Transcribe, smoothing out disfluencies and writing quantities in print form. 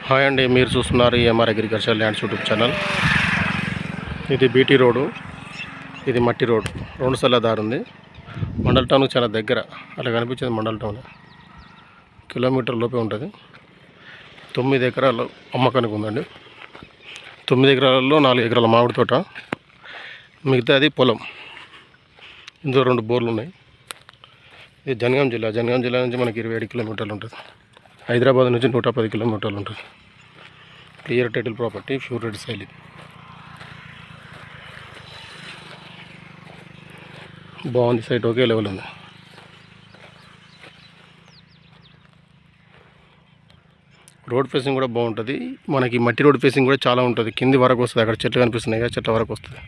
Hi అండి, మీరు చూస్తున్నారు MR agriculture lands YouTube channel. ఇది బీటీ రోడ్డు, ఇది మట్టి రోడ్, 2 సల దారి ఉంది. మండల్ టౌన్కి చాలా దగ్గర, అలా కనిపించేది మండల్ టౌన్. కిలోమీటర్ లోపే ఉంటుంది. 9 ఎకరాలు అమ్మకానికి ఉందండి. 9 ఎకరాలలో 4 ఎకరాల మామిడి తోట, మిగతా అది పొలం. ఇందులో 2 బోర్లు ఉన్నాయి. ఇది జనగాం జిల్లా నుంచి మనకి 27 కిలోమీటర్లు ఉంటుంది. హైదరాబాద్ నుంచి 110 కిలోమీటర్లు ఉంటుంది. Clear title property, pure red సైల్. ఇది బాగుంది, సైట్ ఒకే లెవెల్ ఉంది. రోడ్ ఫేసింగ్ కూడా బాగుంటుంది. మనకి మట్టి రోడ్ ఫేసింగ్ కూడా చాలా ఉంటుంది. కింది వరకు వస్తుంది, అక్కడ చెట్లు కనిపిస్తున్నాయి కదా, చెట్ల వరకు వస్తుంది.